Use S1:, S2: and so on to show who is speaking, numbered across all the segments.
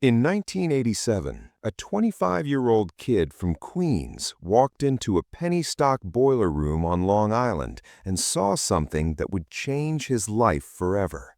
S1: In 1987, a 25-year-old kid from Queens walked into a penny stock boiler room on Long Island and saw something that would change his life forever.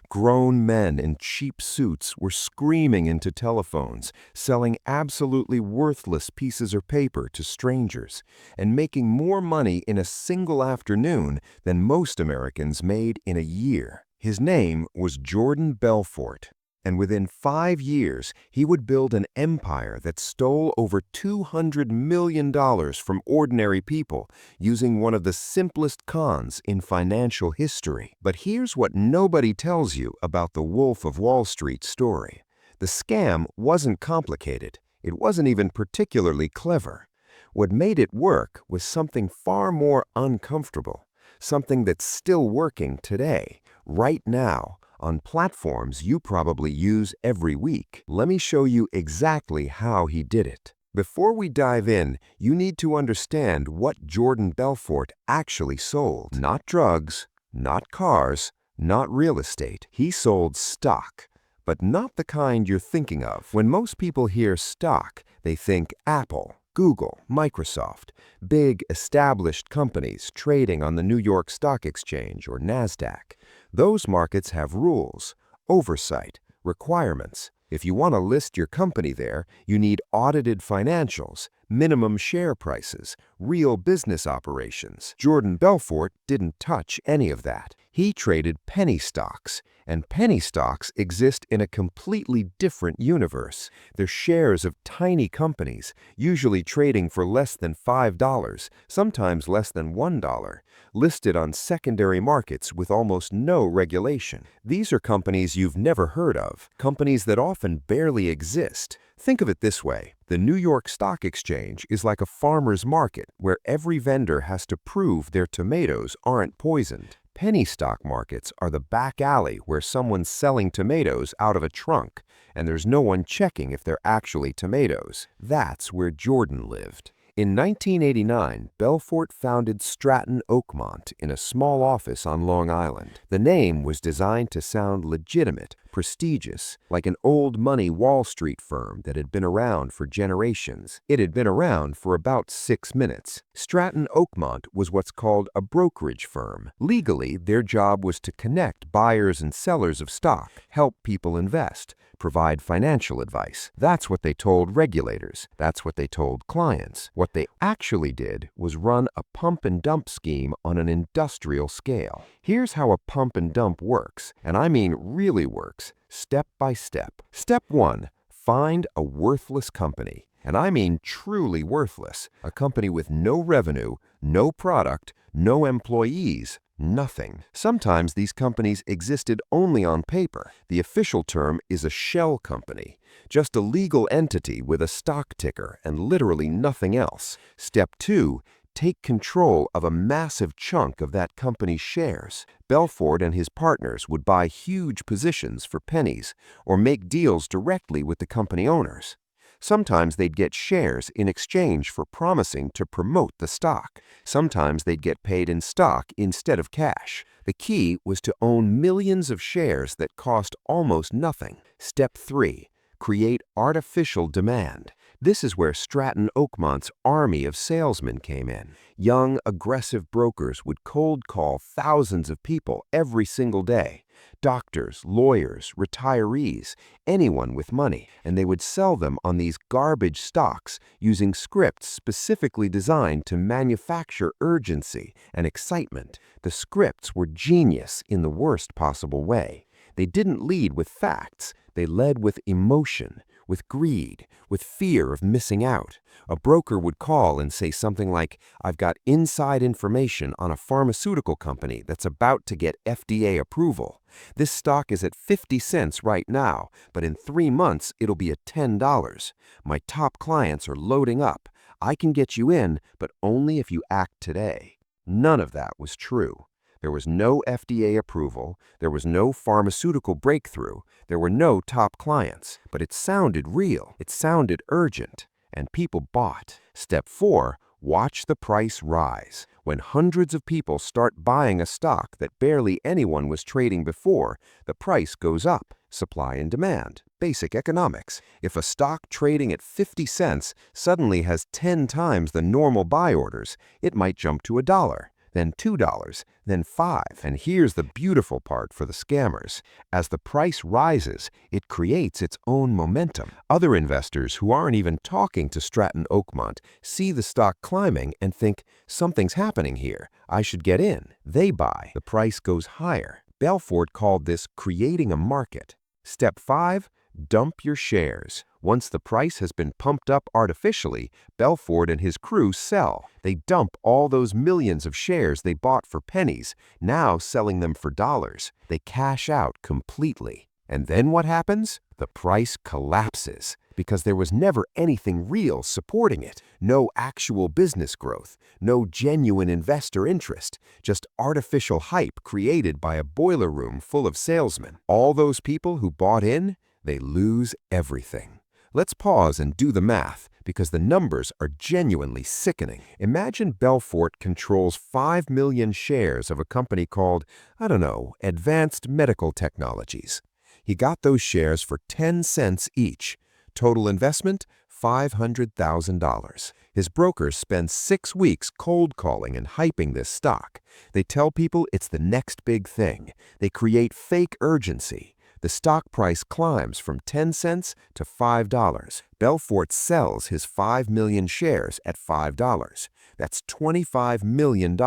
S1: Grown men in cheap suits were screaming into telephones, selling absolutely worthless pieces of paper to strangers, and making more money in a single afternoon than most Americans made in a year. His name was Jordan Belfort. And within 5 years, he would build an empire that stole over $200 million from ordinary people using one of the simplest cons in financial history. But here's what nobody tells you about the Wolf of Wall Street story. The scam wasn't complicated. It wasn't even particularly clever. What made it work was something far more uncomfortable, something that's still working today, right now, on platforms you probably use every week. Let me show you exactly how he did it. Before we dive in, you need to understand what Jordan Belfort actually sold. Not drugs, not cars, not real estate. He sold stock, but not the kind you're thinking of. When most people hear stock, they think Apple, Google, Microsoft, big established companies trading on the New York Stock Exchange or NASDAQ. Those markets have rules, oversight, requirements. If you want to list your company there, you need audited financials, minimum share prices, real business operations. Jordan Belfort didn't touch any of that. He traded penny stocks, and penny stocks exist in a completely different universe. They're shares of tiny companies, usually trading for less than $5, sometimes less than $1, listed on secondary markets with almost no regulation. These are companies you've never heard of, companies that often barely exist. Think of it this way. The New York Stock Exchange is like a farmer's market where every vendor has to prove their tomatoes aren't poisoned. Penny stock markets are the back alley where someone's selling tomatoes out of a trunk, and there's no one checking if they're actually tomatoes. That's where Jordan lived. In 1989, Belfort founded Stratton Oakmont in a small office on Long Island. The name was designed to sound legitimate, prestigious, like an old money Wall Street firm that had been around for generations. It had been around for about 6 minutes. Stratton Oakmont was what's called a brokerage firm. Legally, their job was to connect buyers and sellers of stock, help people invest, provide financial advice. That's what they told regulators. That's what they told clients. What they actually did was run a pump and dump scheme on an industrial scale. Here's how a pump and dump works, and I mean really works, step by step. Step 1, find a worthless company. And I mean truly worthless. A company with no revenue, no product, no employees, nothing. Sometimes these companies existed only on paper. The official term is a shell company, just a legal entity with a stock ticker and literally nothing else. Step 2, take control of a massive chunk of that company's shares. Belfort and his partners would buy huge positions for pennies or make deals directly with the company owners. Sometimes they'd get shares in exchange for promising to promote the stock. Sometimes they'd get paid in stock instead of cash. The key was to own millions of shares that cost almost nothing. Step 3, create artificial demand. This is where Stratton Oakmont's army of salesmen came in. Young, aggressive brokers would cold call thousands of people every single day. Doctors, lawyers, retirees, anyone with money, and they would sell them on these garbage stocks using scripts specifically designed to manufacture urgency and excitement. The scripts were genius in the worst possible way. They didn't lead with facts. They led with emotion, with greed, with fear of missing out. A broker would call and say something like, "I've got inside information on a pharmaceutical company that's about to get FDA approval. This stock is at 50 cents right now, but in 3 months it'll be at $10. My top clients are loading up. I can get you in, but only if you act today." None of that was true. There was no FDA approval, there was no pharmaceutical breakthrough, there were no top clients, but it sounded real, it sounded urgent, and people bought. Step 4, Watch the price rise. When hundreds of people start buying a stock that barely anyone was trading before, the price goes up. Supply and demand. Basic economics. If a stock trading at 50 cents suddenly has 10 times the normal buy orders, it might jump to $1, then $2, then $5. And here's the beautiful part for the scammers. As the price rises, it creates its own momentum. Other investors who aren't even talking to Stratton Oakmont see the stock climbing and think, something's happening here. I should get in. They buy. The price goes higher. Belfort called this creating a market. Step 5. Dump your shares. Once the price has been pumped up artificially, Belfort and his crew sell. They dump all those millions of shares they bought for pennies, now selling them for dollars. They cash out completely. And then what happens? The price collapses because there was never anything real supporting it. No actual business growth, no genuine investor interest, just artificial hype created by a boiler room full of salesmen. All those people who bought in, they lose everything. Let's pause and do the math, because the numbers are genuinely sickening. Imagine Belfort controls 5 million shares of a company called, Advanced Medical Technologies. He got those shares for 10 cents each. Total investment, $500,000. His brokers spend 6 weeks cold calling and hyping this stock. They tell people it's the next big thing. They create fake urgency. The stock price climbs from 10 cents to $5. Belfort sells his 5 million shares at $5. That's $25 million.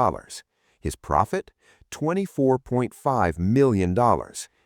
S1: His profit? $24.5 million.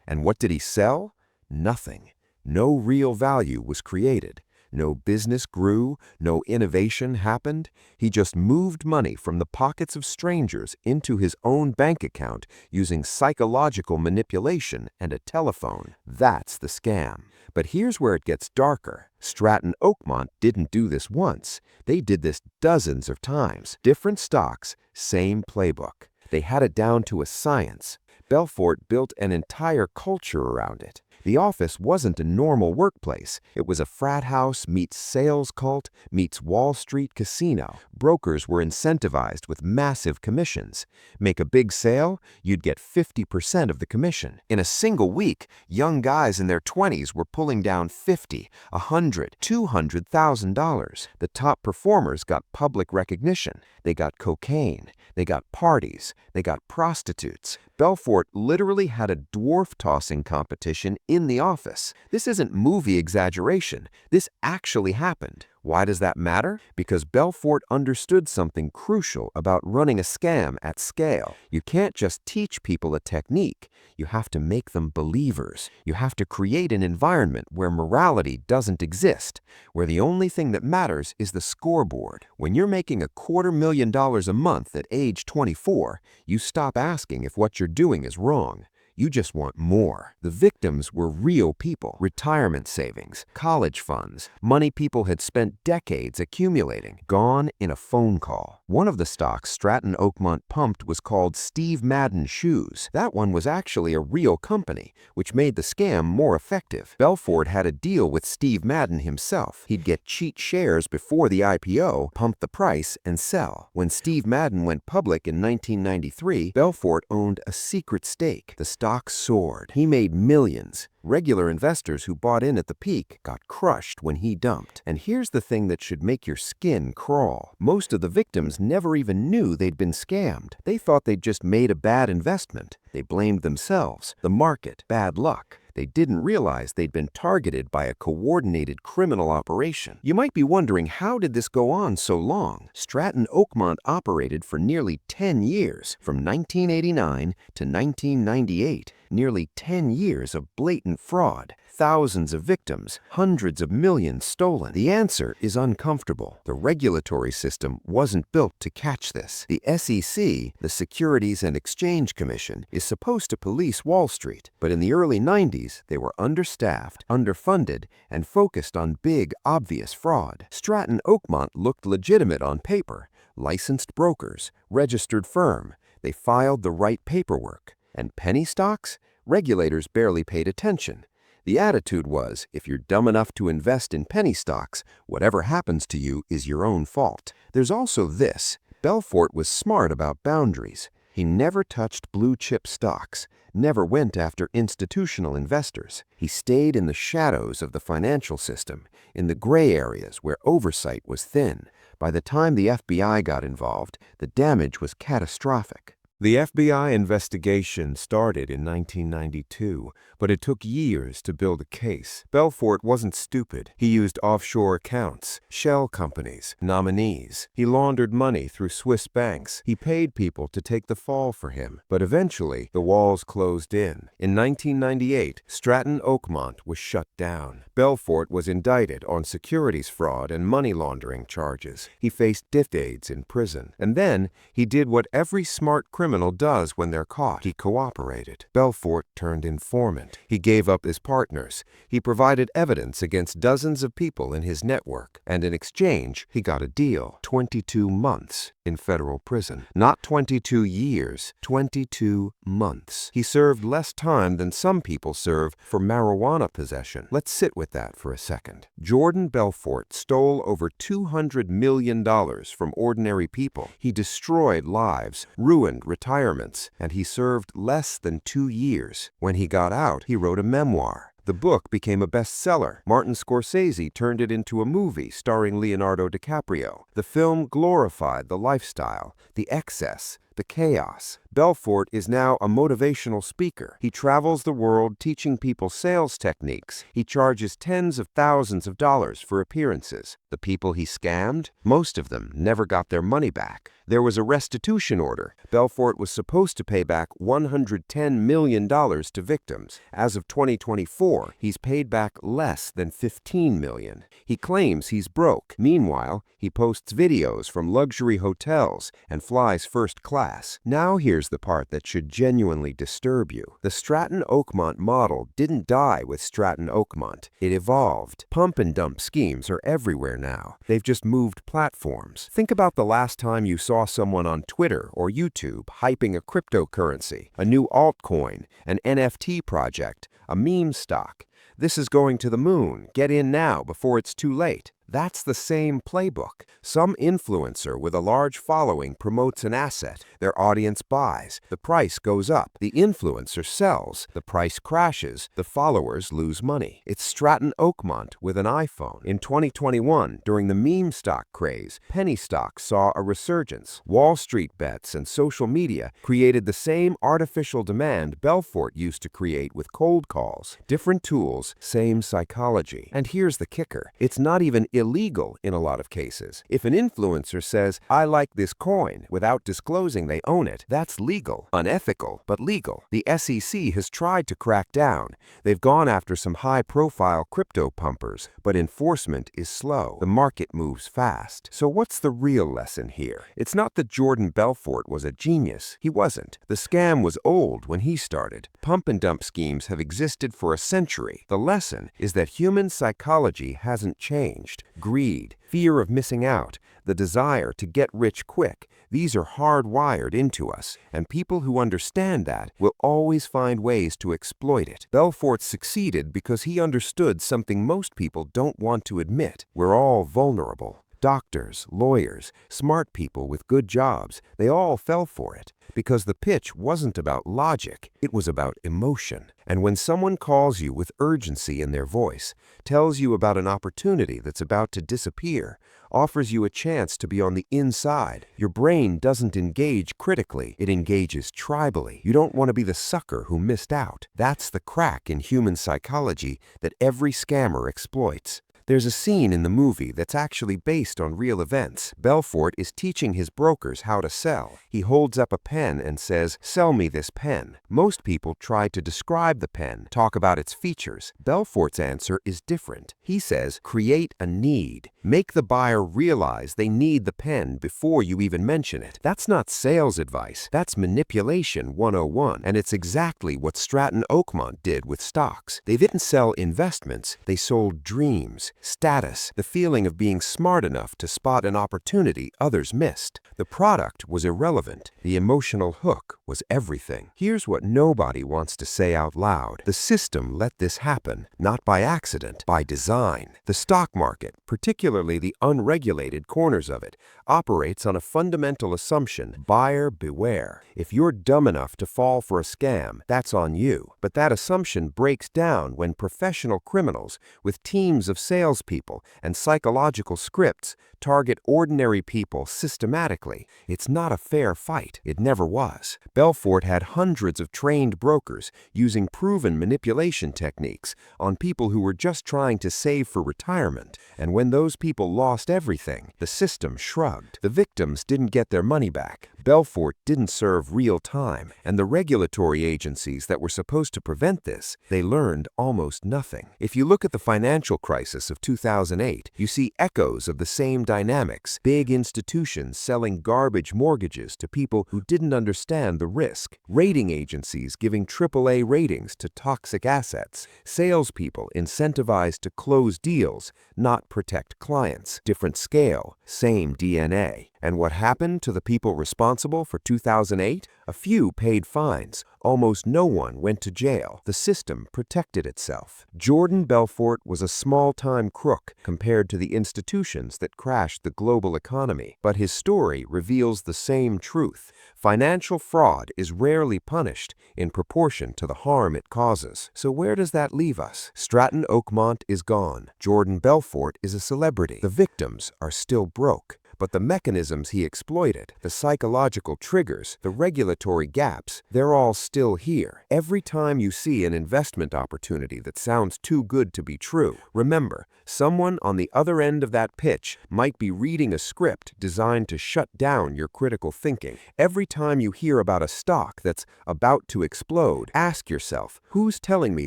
S1: And what did he sell? Nothing. No real value was created. No business grew, no innovation happened. He just moved money from the pockets of strangers into his own bank account using psychological manipulation and a telephone. That's the scam. But here's where it gets darker. Stratton Oakmont didn't do this once. They did this dozens of times. Different stocks, same playbook. They had it down to a science. Belfort built an entire culture around it. The office wasn't a normal workplace. It was a frat house meets sales cult meets Wall Street casino. Brokers were incentivized with massive commissions. Make a big sale, you'd get 50% of the commission. In a single week, young guys in their 20s were pulling down $50, $100, $200,000. The top performers got public recognition. They got cocaine. They got parties. They got prostitutes. Belfort literally had a dwarf-tossing competition in the office. This isn't movie exaggeration. This actually happened. Why does that matter? Because Belfort understood something crucial about running a scam at scale. You can't just teach people a technique. You have to make them believers. You have to create an environment where morality doesn't exist, where the only thing that matters is the scoreboard. When you're making $250,000 a month at age 24, you stop asking if what you're doing is wrong. You just want more. The victims were real people. Retirement savings, college funds, money people had spent decades accumulating, gone in a phone call. One of the stocks Stratton Oakmont pumped was called Steve Madden Shoes. That one was actually a real company, which made the scam more effective. Belfort had a deal with Steve Madden himself. He'd get cheat shares before the IPO, pump the price, and sell. When Steve Madden went public in 1993, Belfort owned a secret stake. The stock soared. He made millions. Regular investors who bought in at the peak got crushed when he dumped. And here's the thing that should make your skin crawl. Most of the victims never even knew they'd been scammed. They thought they'd just made a bad investment. They blamed themselves, the market, bad luck. They didn't realize they'd been targeted by a coordinated criminal operation. You might be wondering, how did this go on so long? Stratton Oakmont operated for nearly 10 years, from 1989 to 1998. Nearly 10 years of blatant fraud. Thousands of victims, hundreds of millions stolen. The answer is uncomfortable. The regulatory system wasn't built to catch this. The SEC, the Securities and Exchange Commission, is supposed to police Wall Street, but in the early 90s, they were understaffed, underfunded, and focused on big, obvious fraud. Stratton Oakmont looked legitimate on paper. Licensed brokers, registered firm. They filed the right paperwork. And penny stocks? Regulators barely paid attention. The attitude was, if you're dumb enough to invest in penny stocks, whatever happens to you is your own fault. There's also this. Belfort was smart about boundaries. He never touched blue-chip stocks, never went after institutional investors. He stayed in the shadows of the financial system, in the gray areas where oversight was thin. By the time the FBI got involved, the damage was catastrophic. The FBI investigation started in 1992, but it took years to build a case. Belfort wasn't stupid. He used offshore accounts, shell companies, nominees. He laundered money through Swiss banks. He paid people to take the fall for him. But eventually, the walls closed in. In 1998, Stratton Oakmont was shut down. Belfort was indicted on securities fraud and money laundering charges. He faced decades in prison. And then, he did what every smart criminal does when they're caught. He cooperated. Belfort turned informant. He gave up his partners. He provided evidence against dozens of people in his network. And in exchange, he got a deal. 22 months in federal prison. Not 22 years, 22 months. He served less time than some people serve for marijuana possession. Let's sit with that for a second. Jordan Belfort stole over $200 million from ordinary people. He destroyed lives, ruined retirements, and he served less than 2 years. When he got out, he wrote a memoir. The book became a bestseller. Martin Scorsese turned it into a movie starring Leonardo DiCaprio. The film glorified the lifestyle, the excess, the chaos. Belfort is now a motivational speaker. He travels the world teaching people sales techniques. He charges tens of thousands of dollars for appearances. The people he scammed, most of them never got their money back. There was a restitution order. Belfort was supposed to pay back $110 million to victims. As of 2024, he's paid back less than $15 million. He claims he's broke. Meanwhile, he posts videos from luxury hotels and flies first class. Now here's the part that should genuinely disturb you. The Stratton Oakmont model didn't die with Stratton Oakmont. It evolved. Pump and dump schemes are everywhere now. They've just moved platforms. Think about the last time you saw someone on Twitter or YouTube hyping a cryptocurrency, a new altcoin, an NFT project, a meme stock. This is going to the moon. Get in now before it's too late. That's the same playbook. Some influencer with a large following promotes an asset. Their audience buys. The price goes up. The influencer sells. The price crashes. The followers lose money. It's Stratton Oakmont with an iPhone. In 2021, during the meme stock craze, penny stocks saw a resurgence. Wall Street bets and social media created the same artificial demand Belfort used to create with cold calls. Different tools, same psychology. And here's the kicker. It's not even illegal in a lot of cases. If an influencer says, "I like this coin," without disclosing they own it, that's legal. Unethical, but legal. The SEC has tried to crack down. They've gone after some high-profile crypto pumpers, but enforcement is slow. The market moves fast. So what's the real lesson here? It's not that Jordan Belfort was a genius. He wasn't. The scam was old when he started. Pump and dump schemes have existed for a century. The lesson is that human psychology hasn't changed. Greed, fear of missing out, the desire to get rich quick, these are hardwired into us, and people who understand that will always find ways to exploit it. Belfort succeeded because he understood something most people don't want to admit. We're all vulnerable. Doctors, lawyers, smart people with good jobs, they all fell for it. Because the pitch wasn't about logic, it was about emotion. And when someone calls you with urgency in their voice, tells you about an opportunity that's about to disappear, offers you a chance to be on the inside, your brain doesn't engage critically, it engages tribally. You don't want to be the sucker who missed out. That's the crack in human psychology that every scammer exploits. There's a scene in the movie that's actually based on real events. Belfort is teaching his brokers how to sell. He holds up a pen and says, "Sell me this pen." Most people try to describe the pen, talk about its features. Belfort's answer is different. He says, create a need. Make the buyer realize they need the pen before you even mention it. That's not sales advice. That's manipulation 101. And it's exactly what Stratton Oakmont did with stocks. They didn't sell investments. They sold dreams. Status, the feeling of being smart enough to spot an opportunity others missed. The product was irrelevant. The emotional hook was everything. Here's what nobody wants to say out loud. The system let this happen, not by accident, by design. The stock market, particularly the unregulated corners of it, operates on a fundamental assumption: buyer beware. If you're dumb enough to fall for a scam, that's on you. But that assumption breaks down when professional criminals, with teams of salespeople and psychological scripts, target ordinary people systematically. It's not a fair fight. It never was. Belfort had hundreds of trained brokers using proven manipulation techniques on people who were just trying to save for retirement. And when those people lost everything, the system shrugged. The victims didn't get their money back. Belfort didn't serve real time, and the regulatory agencies that were supposed to prevent this, they learned almost nothing. If you look at the financial crisis of 2008, you see echoes of the same dynamics: big institutions selling garbage mortgages to people who didn't understand the risk, rating agencies giving AAA ratings to toxic assets, salespeople incentivized to close deals, not protect clients. Different scale, same DNA. And what happened to the people responsible for 2008? A few paid fines. Almost no one went to jail. The system protected itself. Jordan Belfort was a small-time crook compared to the institutions that crashed the global economy. But his story reveals the same truth. Financial fraud is rarely punished in proportion to the harm it causes. So where does that leave us? Stratton Oakmont is gone. Jordan Belfort is a celebrity. The victims are still broke. But the mechanisms he exploited, the psychological triggers, the regulatory gaps, they're all still here. Every time you see an investment opportunity that sounds too good to be true, remember, someone on the other end of that pitch might be reading a script designed to shut down your critical thinking. Every time you hear about a stock that's about to explode, ask yourself, who's telling me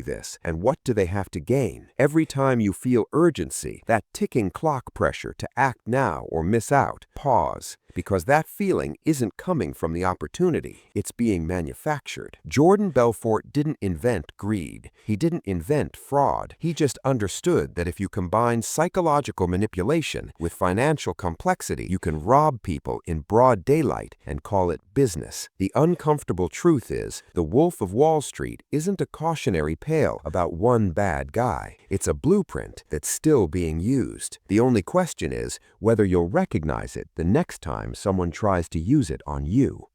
S1: this and what do they have to gain? Every time you feel urgency, that ticking clock pressure to act now or miss out, pause, because that feeling isn't coming from the opportunity, it's being manufactured. Jordan Belfort didn't invent greed. He didn't invent fraud. He just understood that if you combine psychological manipulation with financial complexity, you can rob people in broad daylight and call it business. The uncomfortable truth is, the Wolf of Wall Street isn't a cautionary tale about one bad guy. It's a blueprint that's still being used. The only question is whether you'll recognize it the next time someone tries to use it on you.